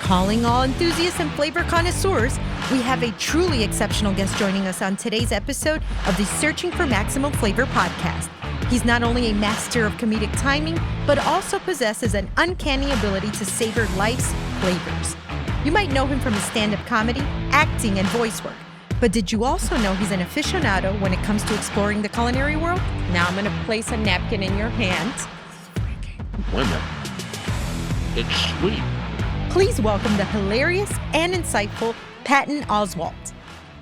Calling all enthusiasts and flavor connoisseurs, we have a truly exceptional guest joining us on today's episode of the Searching for Maximum Flavor podcast. He's not only a master of comedic timing, but also possesses an uncanny ability to savor life's flavors. You might know him from his stand-up comedy, acting, and voice work. But did you also know he's an aficionado when it comes to exploring the culinary world? Now I'm going to place a napkin in your hand. Wait a minute. It's sweet. Please welcome the hilarious and insightful Patton Oswalt.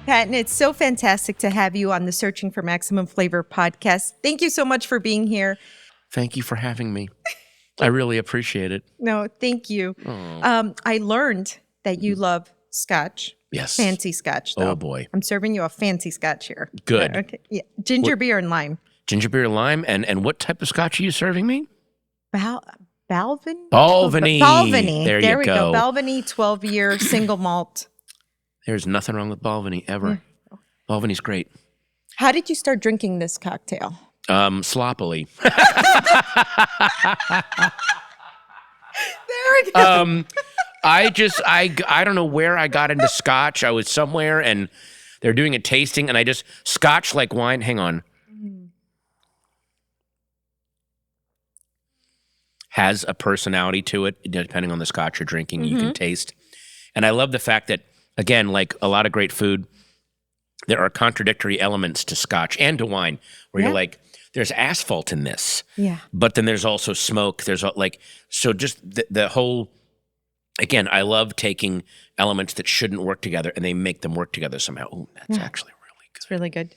Patton, it's so fantastic to have you on the Searching for Maximum Flavor podcast. Thank you so much for being here. Thank you for having me. I really appreciate it. No, thank you. I learned that you love scotch. Yes. Fancy scotch, though. Oh, boy. I'm serving you a fancy scotch here. Good. Okay. Yeah. Ginger beer and lime. Ginger beer, lime, and what type of scotch are you serving me? Balvenie? Balvenie. Balvenie. There we go. Balvenie 12-year single malt. There's nothing wrong with Balvenie ever. Yeah. Balvenie's great. How did you start drinking this cocktail? Sloppily. There we go. I don't know where I got into scotch. I was somewhere and they're doing a tasting and scotch like wine. Hang on. Has a personality to it, depending on the scotch you're drinking, you can taste. And I love the fact that, again, like a lot of great food, there are contradictory elements to scotch and to wine where you're like, there's asphalt in this. Yeah. But then there's also smoke. There's so just the whole, again, I love taking elements that shouldn't work together and they make them work together somehow. Oh, that's actually really good. It's really good.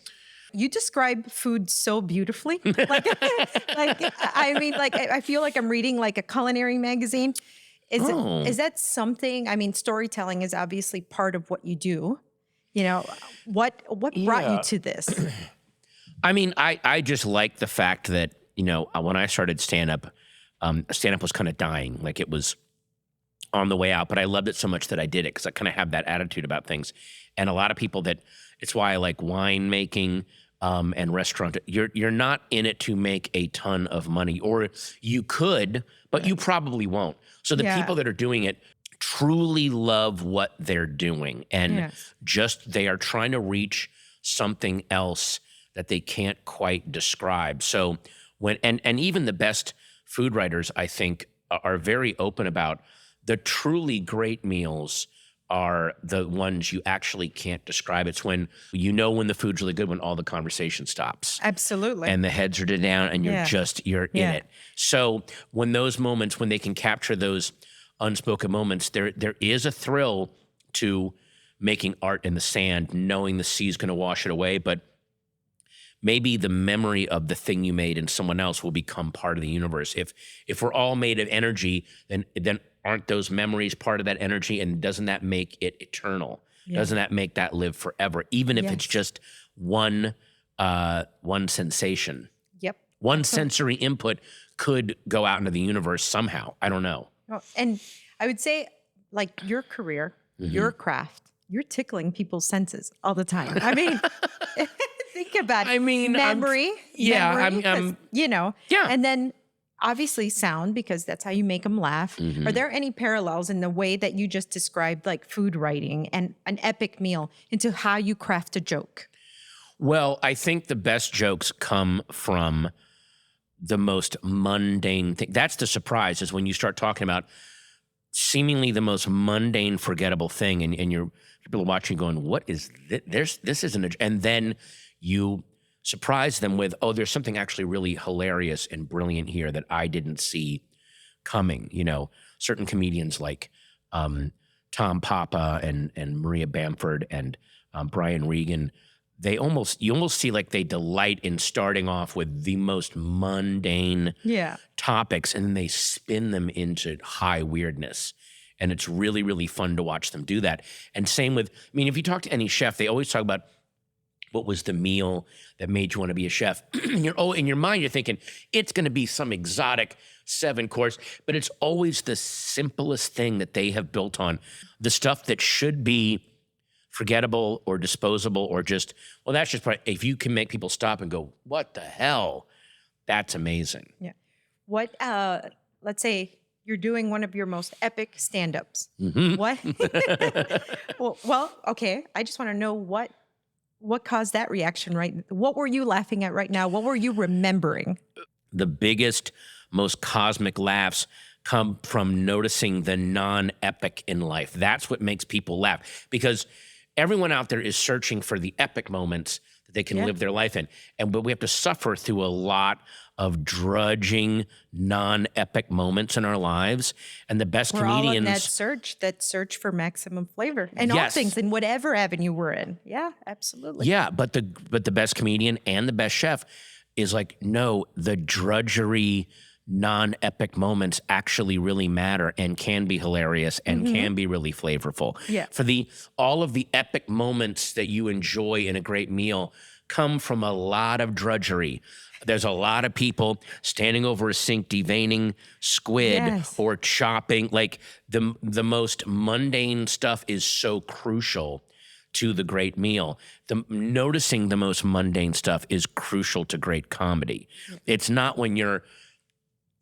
You describe food so beautifully. I feel like I'm reading like a culinary magazine. Is that something? I mean, storytelling is obviously part of what you do. You know, what brought you to this? I mean, I just like the fact that, you know, when I started stand-up was kind of dying. Like it was on the way out, but I loved it so much that I did it because I kind of have that attitude about things. And a lot of people it's why I like wine making and restaurant. You're not in it to make a ton of money, or you could, but you probably won't. So the people that are doing it truly love what they're doing, and they are trying to reach something else that they can't quite describe. So and even the best food writers, I think, are very open about the truly great meals are the ones you actually can't describe. It's when the food's really good, when all the conversation stops. Absolutely. And the heads are down and you're in it. So when those moments, when they can capture those unspoken moments, there is a thrill to making art in the sand, knowing the sea's going to wash it away, but maybe the memory of the thing you made in someone else will become part of the universe. If we're all made of energy, then aren't those memories part of that energy? And doesn't that make it eternal? Yeah. Doesn't that make that live forever? Even if it's just one sensation. Yep. One sensory input could go out into the universe somehow. I don't know. Oh, and I would say, like, your career, your craft, you're tickling people's senses all the time. I mean, think about it. I mean, memory. I'm and then obviously sound, because that's how you make them laugh. Are there any parallels in the way that you just described, like food writing and an epic meal, into how you craft a joke? Well, I think the best jokes come from the most mundane thing. That's the surprise, is when you start talking about seemingly the most mundane, forgettable thing, and people are watching going, what is this? This isn't and then you surprise them with, there's something actually really hilarious and brilliant here that I didn't see coming. You know, certain comedians like Tom Papa and Maria Bamford and Brian Regan, you almost see like they delight in starting off with the most mundane topics, and then they spin them into high weirdness. And it's really, really fun to watch them do that. And same with, if you talk to any chef, they always talk about what was the meal that made you want to be a chef. In your mind, you're thinking, it's going to be some exotic 7-course, but it's always the simplest thing that they have built on. The stuff that should be forgettable or disposable or just, that's just part. If you can make people stop and go, what the hell? That's amazing. Yeah. What, let's say you're doing one of your most epic stand-ups. Mm-hmm. What? well, okay. I just want to know what caused that reaction, right? What were you laughing at right now? What were you remembering? The biggest, most cosmic laughs come from noticing the non-epic in life. That's what makes people laugh, because everyone out there is searching for the epic moments that they can live their life in. But we have to suffer through a lot of drudging, non-epic moments in our lives. And the best We're comedians— all in that search for maximum flavor and all things in whatever avenue we're in. Yeah, absolutely. Yeah, but the best comedian and the best chef is like, no, the drudgery, non-epic moments actually really matter and can be hilarious and can be really flavorful. Yeah. For all of the epic moments that you enjoy in a great meal come from a lot of drudgery. There's a lot of people standing over a sink deveining squid or chopping. Like the most mundane stuff is so crucial to the great meal. Noticing the most mundane stuff is crucial to great comedy. It's not when you're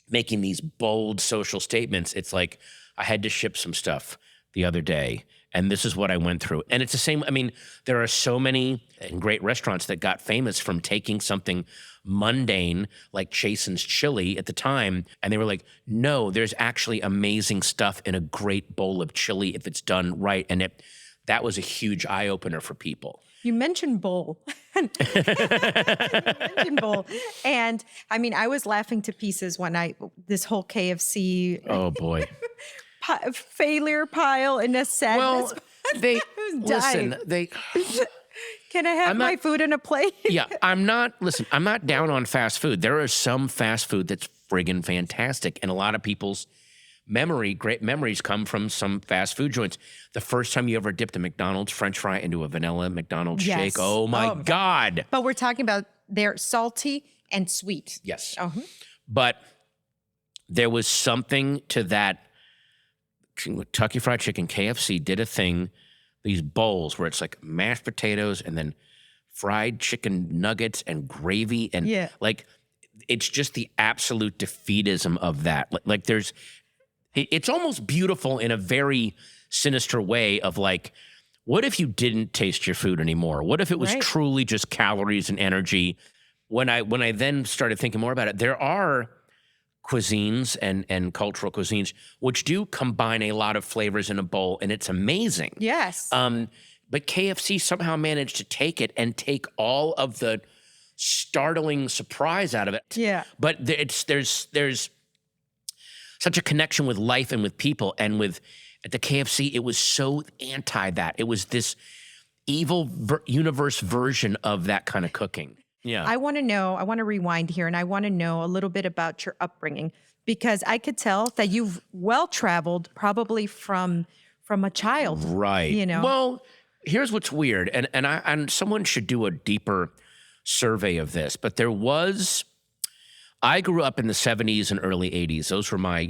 making these bold social statements. It's like, I had to ship some stuff the other day, and this is what I went through. And it's the same. I mean, there are so many great restaurants that got famous from taking something mundane like Chasen's chili at the time, and they were like, no, there's actually amazing stuff in a great bowl of chili if it's done right. And that was a huge eye-opener for people. You mentioned bowl. You mentioned bowl. And I mean, I was laughing to pieces when this whole KFC Oh boy. failure pile in a set. Well, listen, Can I have my food in a plate? Yeah, I'm not down on fast food. There is some fast food that's friggin' fantastic. And a lot of people's great memories come from some fast food joints. The first time you ever dipped a McDonald's French fry into a vanilla McDonald's shake. Oh my God. But we're talking about they're salty and sweet. Yes. Uh-huh. But there was something to that. Kentucky Fried Chicken, KFC did a thing, these bowls where it's like mashed potatoes and then fried chicken nuggets and gravy. And like, it's just the absolute defeatism of that. Like it's almost beautiful in a very sinister way of like, what if you didn't taste your food anymore? What if it was truly just calories and energy? When I then started thinking more about it, there are cuisines and cultural cuisines which do combine a lot of flavors in a bowl, and it's amazing. Yes. But KFC somehow managed to take it and take all of the startling surprise out of it. Yeah. But there's such a connection with life and with people, and at the KFC, it was so anti that. It was this evil universe version of that kind of cooking. Yeah. I want to rewind here, and I want to know a little bit about your upbringing, because I could tell that you've well-traveled probably from a child. Right. You know? Well, here's what's weird, and someone should do a deeper survey of this, but I grew up in the 70s and early 80s. Those were my,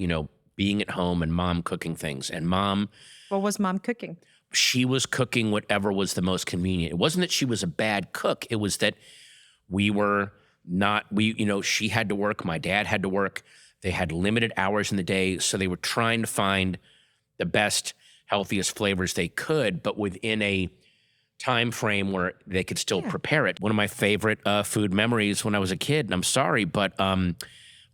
being at home and mom cooking things. And mom— What was mom cooking? She was cooking whatever was the most convenient. It wasn't that she was a bad cook. It was that she had to work, my dad had to work. They had limited hours in the day, so they were trying to find the best, healthiest flavors they could, but within a time frame where they could still prepare it. One of my favorite food memories when I was a kid, and I'm sorry, but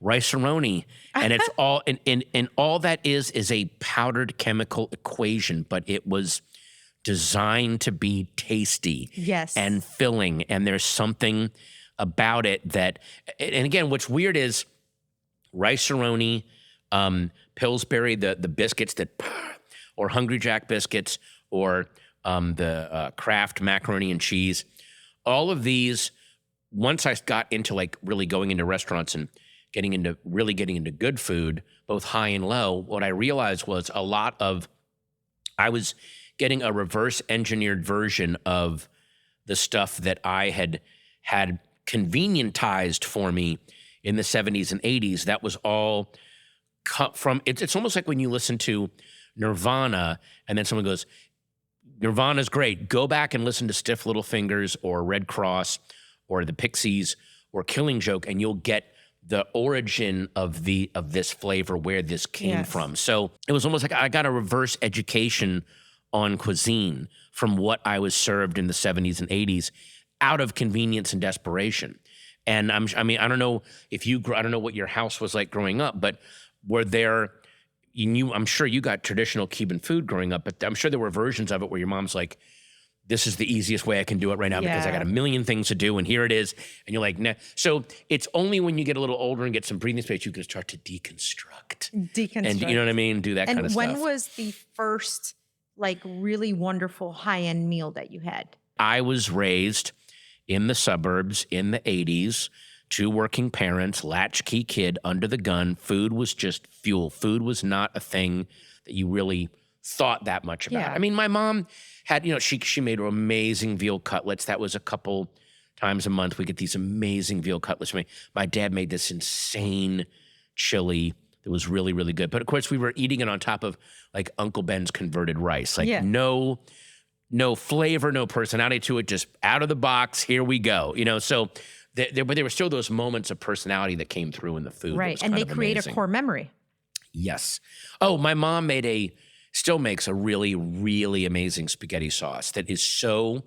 rice-a-roni, and it's all and all that is a powdered chemical equation, but it was designed to be tasty and filling, and there's something about it that— and again, what's weird is rice-a-roni, Pillsbury, the biscuits that— or Hungry Jack biscuits, or the Kraft macaroni and cheese. All of these, once I got into like really going into restaurants and getting into good food, both high and low, what I realized was I was getting a reverse engineered version of the stuff that I had convenientized for me in the 70s and 80s. That was all cut from— it's almost like when you listen to Nirvana and then someone goes, Nirvana's great, go back and listen to Stiff Little Fingers or Red Cross or the Pixies or Killing Joke, and you'll get the origin of this flavor, where this came from. So it was almost like I got a reverse education on cuisine from what I was served in the 70s and 80s out of convenience and desperation. And I don't know if I don't know what your house was like growing up, but were there, I'm sure you got traditional Cuban food growing up, but I'm sure there were versions of it where your mom's like, this is the easiest way I can do it right now because I got a million things to do and here it is. And you're like, nah. So it's only when you get a little older and get some breathing space, you can start to deconstruct. And you know what I mean? Do that kind of stuff. And when was the first like really wonderful high-end meal that you had? I was raised in the suburbs in the 80s, 2 working parents, latchkey kid, under the gun. Food was just fuel. Food was not a thing that you really thought that much about. Yeah. I mean, my mom had, she made amazing veal cutlets. That was a couple times a month. We get these amazing veal cutlets. My dad made this insane chili that was really, really good. But of course, we were eating it on top of like Uncle Ben's converted rice. Like no flavor, no personality to it, just out of the box, here we go. So but there were still those moments of personality that came through in the food. Right, and they create a core memory. Yes. Oh, my mom still makes a really, really amazing spaghetti sauce that is so,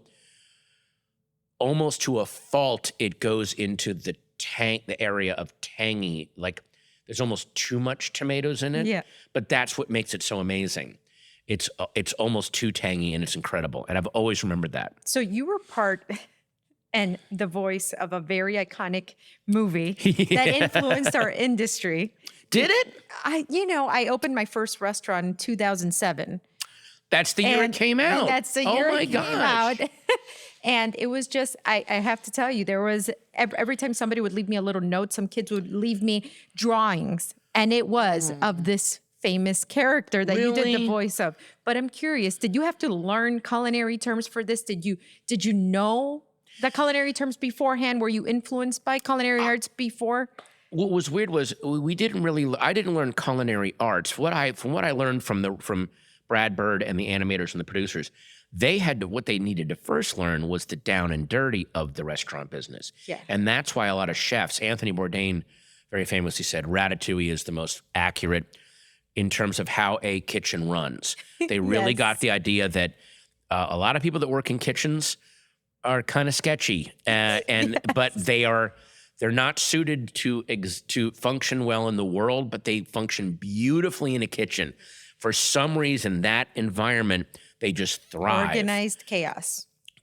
almost to a fault, it goes into the area of tangy, like there's almost too much tomatoes in it. Yeah. But that's what makes it so amazing. It's almost too tangy and it's incredible. And I've always remembered that. So you were part and the voice of a very iconic movie that influenced our industry. Did it? I opened my first restaurant in 2007. That's the year it came out. And that's the year it came out. And it was just, I have to tell you, there was, every time somebody would leave me a little note, some kids would leave me drawings. And it was of this famous character that you did the voice of. But I'm curious, did you have to learn culinary terms for this? Did you know the culinary terms beforehand? Were you influenced by culinary arts before? What was weird was I didn't learn culinary arts. From what I learned from Brad Bird and the animators and the producers, what they needed to first learn was the down and dirty of the restaurant business. Yeah. And that's why a lot of chefs, Anthony Bourdain very famously said, ratatouille is the most accurate in terms of how a kitchen runs. They really got the idea that a lot of people that work in kitchens are kind of sketchy, but they're not suited to function well in the world, but they function beautifully in a kitchen. For some reason, that environment, they just thrive.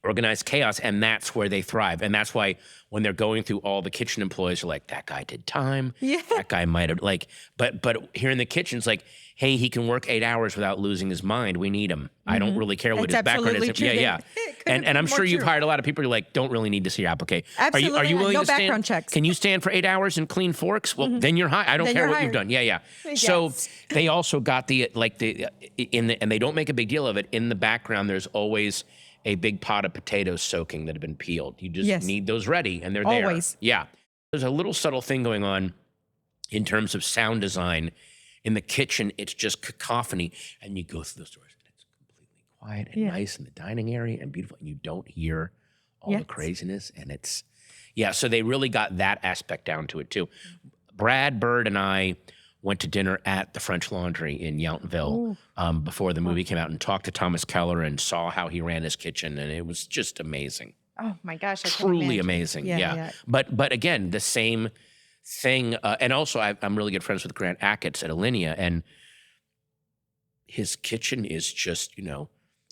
Organized chaos, and that's where they thrive. And that's why when they're going through all the kitchen employees are like, that guy did time. Yeah. That guy might have, but here in the kitchen, it's like, hey, he can work 8 hours without losing his mind. We need him. I don't really care what his background is. True. Yeah. And I'm sure you've hired a lot of people who are like, don't really need to see your application. Absolutely. Are you willing no to stand? background checks. Can you stand for 8 hours and clean forks? Well, then you're hired. I don't care what you've done. Yeah. Yes. So they also got and they don't make a big deal of it. In the background, there's always a big pot of potatoes soaking that have been peeled. You just need those ready, and they're there. Always. Yeah. There's a little subtle thing going on in terms of sound design. In the kitchen, it's just cacophony, and you go through those doors, and it's completely quiet and nice in the dining area and beautiful, and you don't hear all the craziness, and it's, so they really got that aspect down to it, too. Brad Bird and I went to dinner at the French Laundry in Yountville before the movie came out and talked to Thomas Keller and saw how he ran his kitchen, and it was just amazing. Oh, my gosh. Truly amazing, yeah. But again, the same thing, and also I'm really good friends with Grant Achatz at Alinea, and his kitchen is just, Do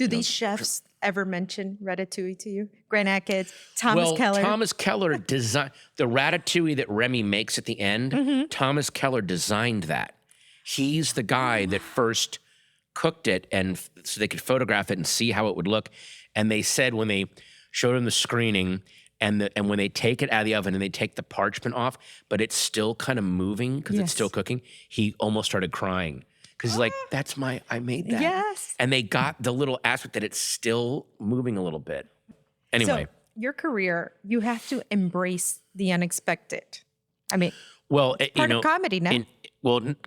these chefs ever mention ratatouille to you? Grant Achatz, Thomas Keller? Thomas Keller designed the ratatouille that Remy makes at the end. Thomas Keller designed that. He's the guy that first cooked it, and so they could photograph it and see how it would look. And they said when they showed him the screening, and when they take it out of the oven and they take the parchment off, but it's still kind of moving because it's still cooking, he almost started crying. Because he's like, I made that. Yes. And they got the little aspect that it's still moving a little bit. Anyway. So your career, you have to embrace the unexpected. I mean, part of comedy now.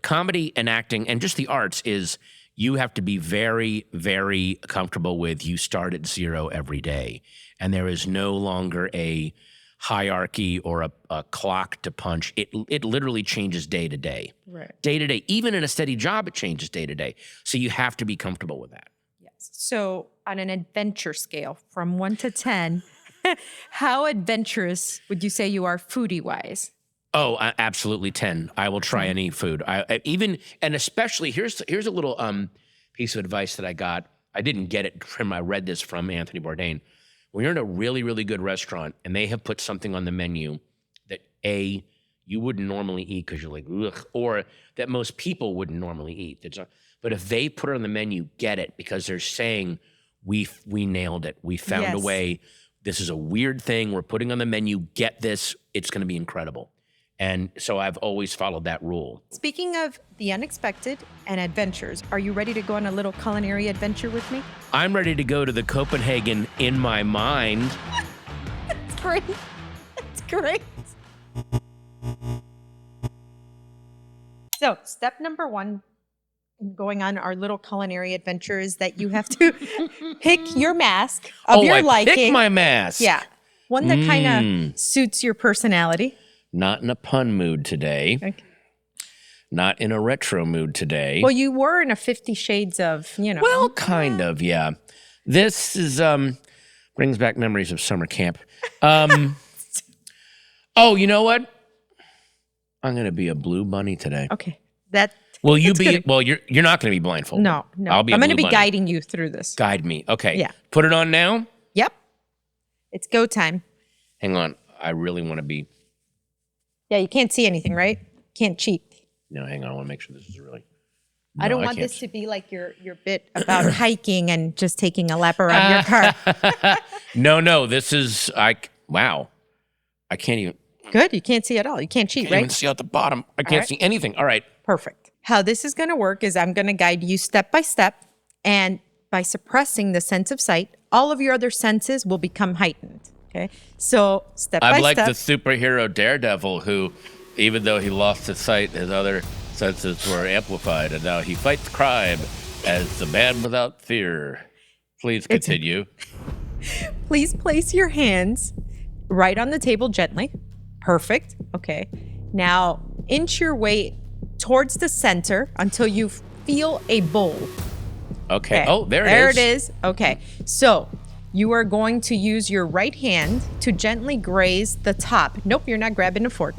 Comedy and acting and just the arts is you have to be very, very comfortable with you start at zero every day. And there is no longer a hierarchy or a clock to punch. It literally changes day to day. Right. Day to day. Even in a steady job, it changes day to day. So you have to be comfortable with that. Yes. So on an adventure scale from 1 to 10, how adventurous would you say you are foodie-wise? Oh, absolutely 10. I will try any food. And especially here's a little piece of advice that I got. I didn't get it I read this from Anthony Bourdain. When you're in a really, really good restaurant and they have put something on the menu that you wouldn't normally eat because you're like, ugh, or that most people wouldn't normally eat. But if they put it on the menu, get it, because they're saying, we nailed it. We found a way. This is a weird thing we're putting on the menu. Get this. It's going to be incredible. And so I've always followed that rule. Speaking of the unexpected and adventures, are you ready to go on a little culinary adventure with me? I'm ready to go to the Copenhagen in my mind. That's great. That's great. So, step number 1 in going on our little culinary adventure is that you have to pick your mask of your liking. Pick my mask. Yeah. One that kind of suits your personality. Not in a pun mood today. Okay. Not in a retro mood today. Well, you were in a 50 Shades of, Well, kind of, yeah. This is brings back memories of summer camp. Oh, you know what? I'm going to be a blue bunny today. Okay. Will you be? Well, you're not going to be blindfolded. No. I'll be. I'm going to be bunny. guiding you through this. Guide me. Okay. Yeah. Put it on now. Yep. It's go time. Hang on. I really want to be. Yeah, you can't see anything, right? Can't cheat. No, hang on. I want to make sure this is really. I don't want this to be like your bit about hiking and just taking a lap around your car. No. This is wow. I can't even. Good. You can't see at all. You can't cheat, Can't right? even see out the bottom. I can't see anything. All right. Perfect. How this is going to work is I'm going to guide you step by step, and by suppressing the sense of sight, all of your other senses will become heightened. Okay. So step by step. I'm like the superhero Daredevil who, even though he lost his sight, his other senses were amplified, and now he fights crime as the man without fear. Please continue. Please place your hands right on the table gently. Perfect. Okay. Now inch your way towards the center until you feel a bowl. Okay. Oh, there it is. There it is. Okay. So you are going to use your right hand to gently graze the top. Nope, you're not grabbing a fork.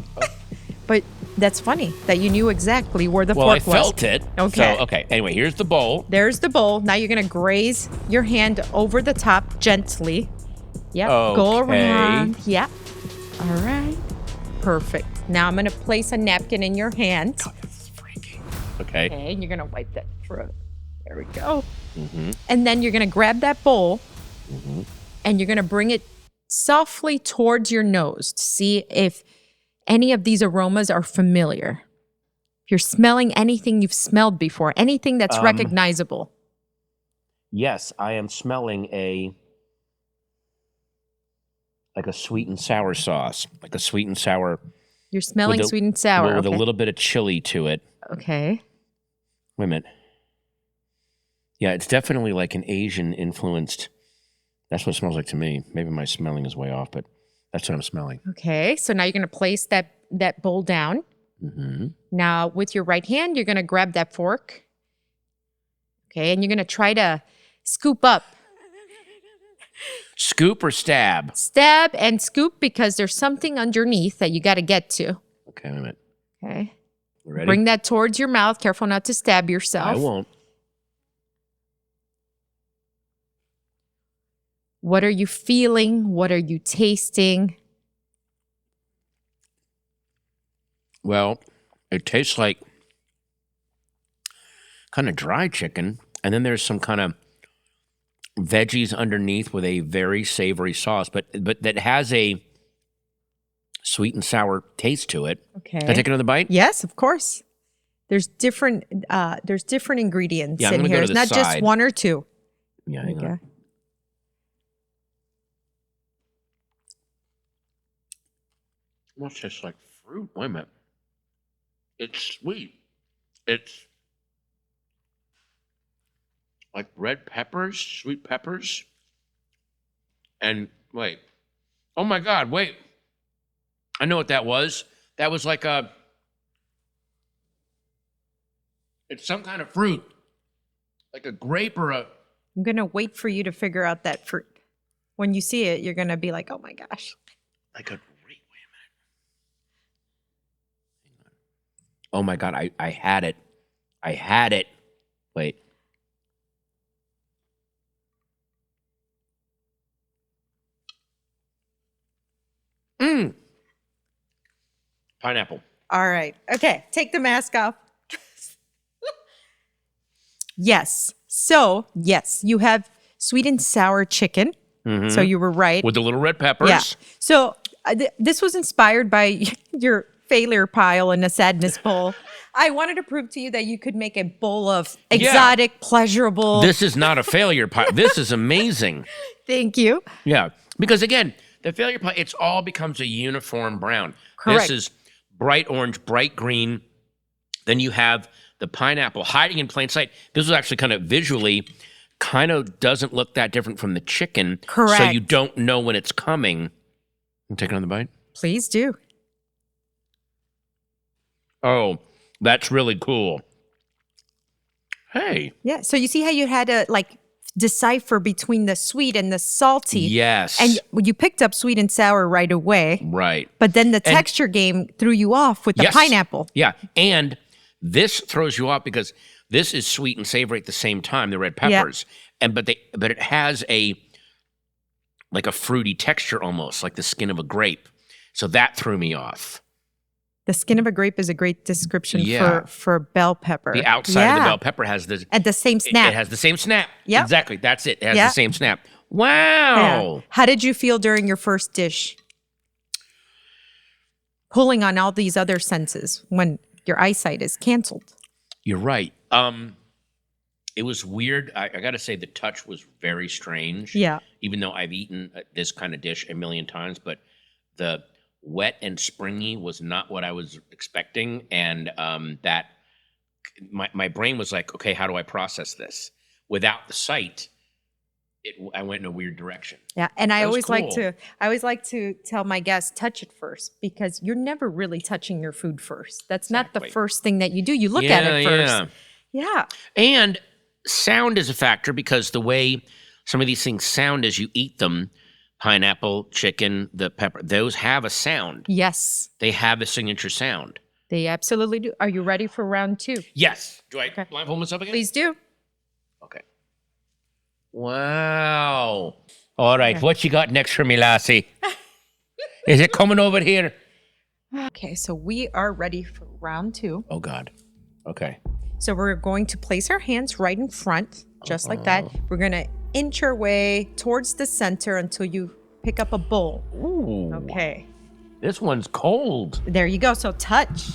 But that's funny that you knew exactly where the fork was. Well, I felt it. Okay. So, okay. Anyway, here's the bowl. There's the bowl. Now you're going to graze your hand over the top gently. Yep. Okay. Go around. Yep. All right. Perfect. Now I'm going to place a napkin in your hand. God, this is freaky. Okay. Okay. And you're going to wipe that throat. There we go. Mm-hmm. And then you're going to grab that bowl Mm-hmm. and you're going to bring it softly towards your nose to see if any of these aromas are familiar. If you're smelling anything you've smelled before, anything that's recognizable. Yes, I am smelling like a sweet and sour sauce, like a sweet and sour. You're smelling sweet and sour. With okay. a little bit of chili to it. Okay. Wait a minute. Yeah, it's definitely like an Asian influenced. That's what it smells like to me. Maybe my smelling is way off, but that's what I'm smelling. Okay, so now you're going to place that bowl down. Mm-hmm. Now, with your right hand, you're going to grab that fork. Okay, and you're going to try to scoop up. Scoop or stab? Stab and scoop because there's something underneath that you got to get to. Okay, wait a minute. Okay. Ready? Bring that towards your mouth. Careful not to stab yourself. I won't. What are you feeling? What are you tasting? Well, it tastes like kind of dry chicken, and then there's some kind of veggies underneath with a very savory sauce, but that has a sweet and sour taste to it. Okay. Can I take another bite? Yes, of course. There's different ingredients in here. Go It's to the not side. just one or two. Yeah, hang on. Almost tastes like fruit. Wait a minute. It's sweet. It's like red peppers, sweet peppers. And wait. Oh my God, wait. I know what that was. That was like it's some kind of fruit, like a grape or a. I'm going to wait for you to figure out that fruit. When you see it, you're going to be like, oh my gosh. Like a grape. Wait a minute. Oh my God, I had it. I had it. Wait. Pineapple. All right. Okay. Take the mask off. Yes. So, yes, you have sweet and sour chicken. So you were right. With the little red peppers. Yeah. So this was inspired by your failure pile and a sadness bowl. I wanted to prove to you that you could make a bowl of exotic, pleasurable. This is not a failure pie. This is amazing. Thank you. Yeah. Because again, the failure pie, it's all becomes a uniform brown. Correct. This is bright orange, bright green. Then you have the pineapple hiding in plain sight. This was actually kind of visually, kind of doesn't look that different from the chicken. Correct. So you don't know when it's coming. You take another bite? Please do. Oh, that's really cool. Hey. Yeah. So you see how you had to like decipher between the sweet and the salty. Yes. And you picked up sweet and sour right away. Right. But then the texture game threw you off with the pineapple. Yeah. And this throws you off because this is sweet and savory at the same time, the red peppers. And but it has a like a fruity texture almost, like the skin of a grape. So that threw me off. The skin of a grape is a great description for bell pepper. The outside of the bell pepper has the and the same snap. It has the same snap. Yep. Exactly. That's it. It has the same snap. Wow. Yeah. How did you feel during your first dish? Pulling on all these other senses when your eyesight is canceled. You're right. It was weird. I got to say the touch was very strange. Yeah. Even though I've eaten this kind of dish a million times, but the wet and springy was not what I was expecting. And that my brain was like, okay, how do I process this? Without the sight, I went in a weird direction. Yeah, and I always like cool. to tell my guests, touch it first, because you're never really touching your food first. That's not the first thing that you do. You look at it first. Yeah. And sound is a factor because the way some of these things sound as you eat them, pineapple, chicken, the pepper, those have a sound. Yes. They have a signature sound. They absolutely do. Are you ready for round 2? Yes. Do I blindfold myself again? Please do. Okay. Wow. All right. What you got next for me, lassie? Is it coming over here? Okay, so we are ready for round 2. Oh, God. Okay. So we're going to place our hands right in front, just like that. We're going to inch our way towards the center until you pick up a bowl. Ooh. Okay. This one's cold. There you go. So touch.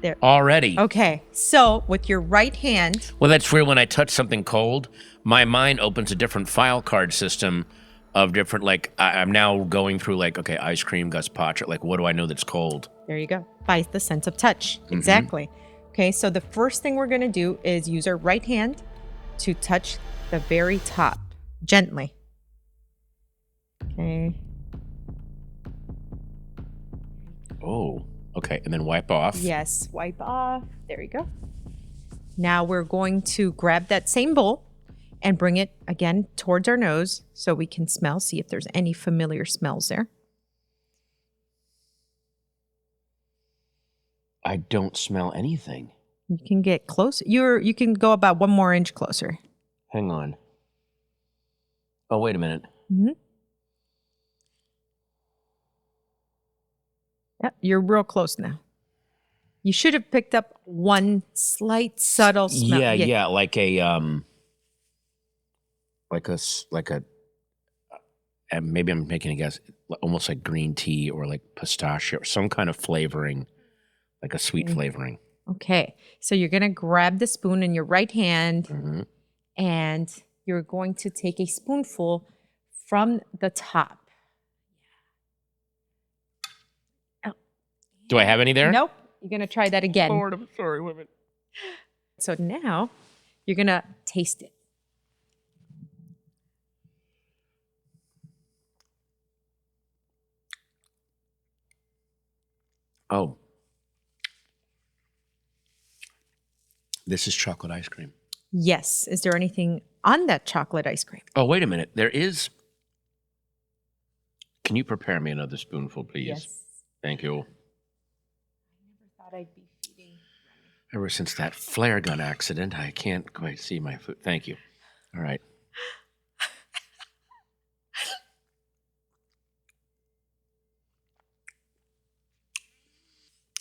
There. Already. Okay. So with your right hand. Well, that's weird. When I touch something cold, my mind opens a different file card system of different, like, I'm now going through, like, okay, ice cream, gazpacho. Like, what do I know that's cold? There you go. By the sense of touch. Exactly. Okay. So the first thing we're going to do is use our right hand to touch the very top gently. Okay. Oh, okay. And then wipe off. Yes, wipe off. There you go. Now we're going to grab that same bowl and bring it again towards our nose so we can smell, see if there's any familiar smells there. I don't smell anything. You can get close. You can go about 1 more inch closer. Hang on. Oh, wait a minute. Mm-hmm. Yep, you're real close now. You should have picked up one slight, subtle smell. Yeah, like a maybe I'm making a guess, almost like green tea or like pistachio or some kind of flavoring, like a sweet flavoring. Okay, so you're gonna grab the spoon in your right hand, and you're going to take a spoonful from the top. Do I have any there? Nope. You're going to try that again. Lord, I'm sorry, women. So now you're going to taste it. Oh. This is chocolate ice cream. Yes. Is there anything on that chocolate ice cream? Oh, wait a minute. There is. Can you prepare me another spoonful, please? Yes. Thank you. I never thought I'd be feeding. Ever since that flare gun accident, I can't quite see my food. Thank you. All right.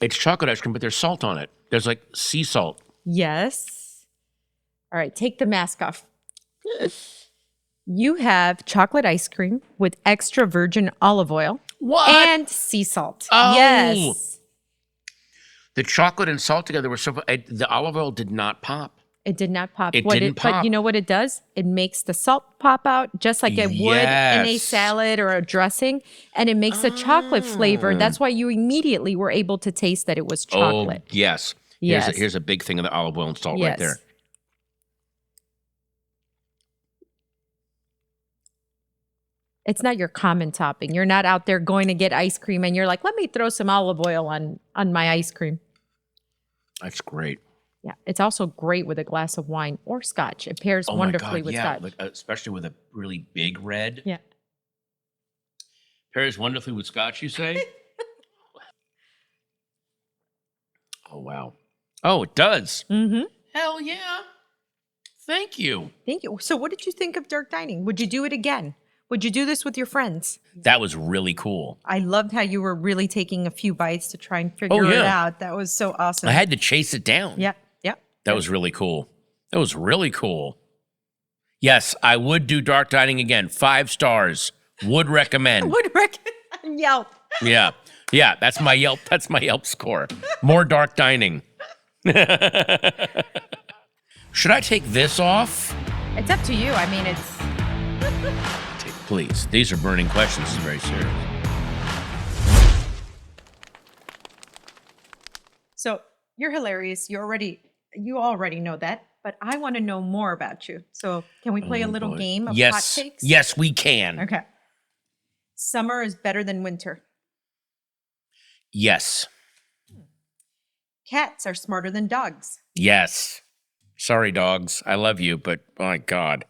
It's chocolate ice cream, but there's salt on it. There's like sea salt. Yes. All right, take the mask off. You have chocolate ice cream with extra virgin olive oil. What? And sea salt. Oh. Yes. The chocolate and salt together were so. The olive oil did not pop. It did not pop. It didn't pop. But you know what it does? It makes the salt pop out just like it would in a salad or a dressing. And it makes a chocolate flavor. That's why you immediately were able to taste that it was chocolate. Oh, yes. Yes. Here's a big thing of the olive oil and salt right there. It's not your common topping. You're not out there going to get ice cream and you're like, let me throw some olive oil on my ice cream. That's great. Yeah, it's also great with a glass of wine or scotch. It pairs wonderfully with scotch. Like, especially with a really big red. Yeah. Pairs wonderfully with scotch, you say? Oh, wow. Oh, it does. Mm-hmm. Hell yeah. Thank you. Thank you. So what did you think of dark dining? Would you do it again? Would you do this with your friends? That was really cool. I loved how you were really taking a few bites to try and figure it out. That was so awesome. I had to chase it down. Yeah. That was really cool. That was really cool. Yes, I would do dark dining again. 5 stars. Would recommend. Would recommend. Yelp. Yeah. Yeah, that's my Yelp. That's my Yelp score. More dark dining. Should I take this off? It's up to you. I mean, it's... Please. These are burning questions. This is very serious. So, you're hilarious. You already know that, but I want to know more about you. So, can we play a little game of hot takes? Yes, we can. Okay. Summer is better than winter. Yes. Cats are smarter than dogs. Yes. Sorry, dogs. I love you, but my God.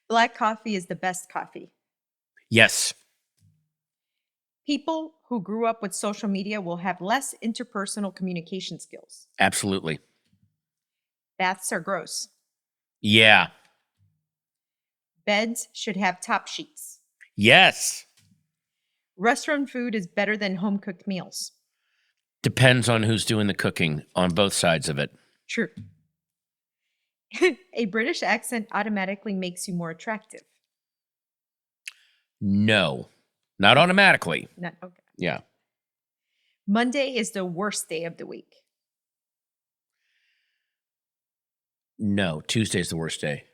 Black coffee is the best coffee. Yes. People who grew up with social media will have less interpersonal communication skills. Absolutely. Baths are gross. Yeah. Beds should have top sheets. Yes. Restaurant food is better than home-cooked meals. Depends on who's doing the cooking on both sides of it. True. A British accent automatically makes you more attractive. No. Not automatically. Not okay. Yeah. Monday is the worst day of the week. No. Tuesday's the worst day.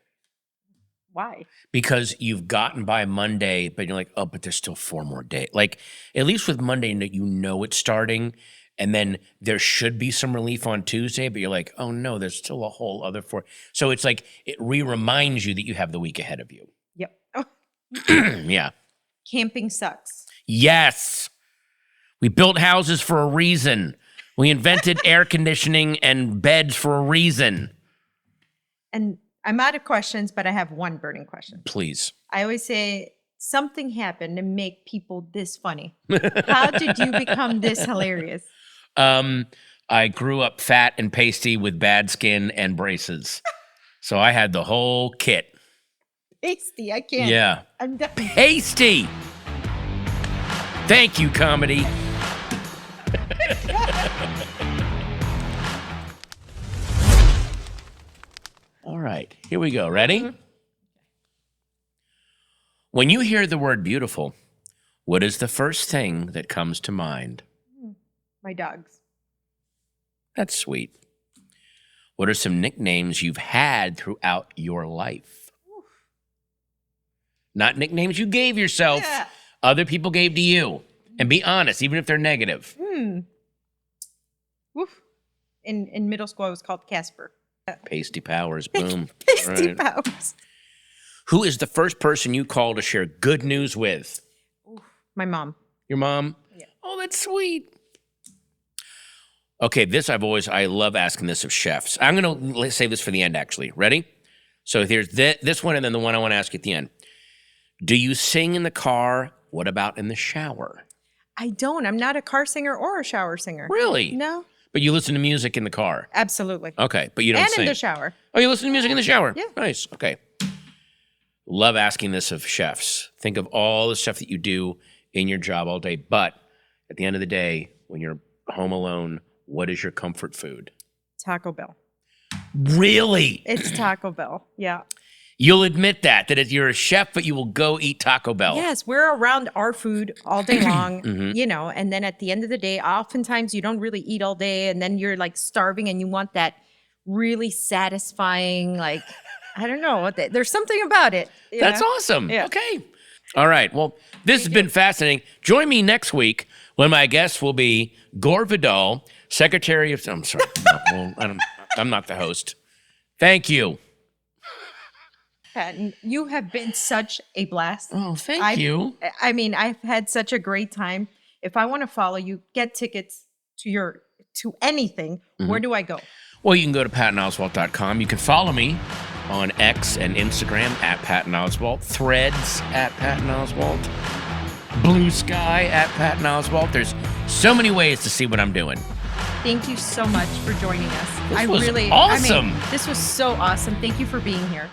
Why? Because you've gotten by Monday, but you're like, oh, but there's still 4 more days. Like, at least with Monday, you know it's starting, and then there should be some relief on Tuesday, but you're like, oh no, there's still a whole other 4. So it's like, it reminds you that you have the week ahead of you. Yep. Oh. Yeah. Camping sucks. Yes. We built houses for a reason. We invented air conditioning and beds for a reason. And I'm out of questions, but I have one burning question. Please. I always say something happened to make people this funny. How did you become this hilarious? I grew up fat and pasty with bad skin and braces. So I had the whole kit. Pasty, I can't. Yeah. I'm done. Pasty. Thank you, comedy. All right, here we go. Ready? Mm-hmm. When you hear the word beautiful, what is the first thing that comes to mind? My dogs. That's sweet. What are some nicknames you've had throughout your life? Oof. Not nicknames you gave yourself. Yeah. Other people gave to you. And be honest, even if they're negative. Oof. In middle school, I was called Casper. Pasty Powers, boom. Pasty Powers. Who is the first person you call to share good news with? Oof. My mom. Your mom? Yeah. Oh, that's sweet. Okay, I love asking this of chefs. I'm going to save this for the end, actually. Ready? So here's this one and then the one I want to ask you at the end. Do you sing in the car? What about in the shower? I don't. I'm not a car singer or a shower singer. Really? No. But you listen to music in the car? Absolutely. Okay, but you don't sing? And in the shower. Oh, you listen to music in the shower? Yeah. Nice, okay. Love asking this of chefs. Think of all the stuff that you do in your job all day, but at the end of the day, when you're home alone, what is your comfort food? Taco Bell. Really? It's Taco Bell. Yeah. You'll admit that you're a chef, but you will go eat Taco Bell. Yes, we're around our food all day long, and then at the end of the day, oftentimes you don't really eat all day and then you're like starving and you want that really satisfying, like, I don't know, there's something about it. That's awesome. Yeah. Okay. All right. Well, this has been fascinating. Join me next week when my guest will be Gore Vidal, Secretary of... I'm sorry. No, I'm not the host. Thank you. Patton, you have been such a blast. Oh, thank you. I mean, I've had such a great time. If I want to follow you, get tickets to anything, where do I go? Well, you can go to PattonOswalt.com. You can follow me on X and Instagram at Patton Oswalt, Threads at Patton Oswalt, Blue Sky at Patton Oswalt. There's so many ways to see what I'm doing. Thank you so much for joining us. This was awesome. This was so awesome. Thank you for being here.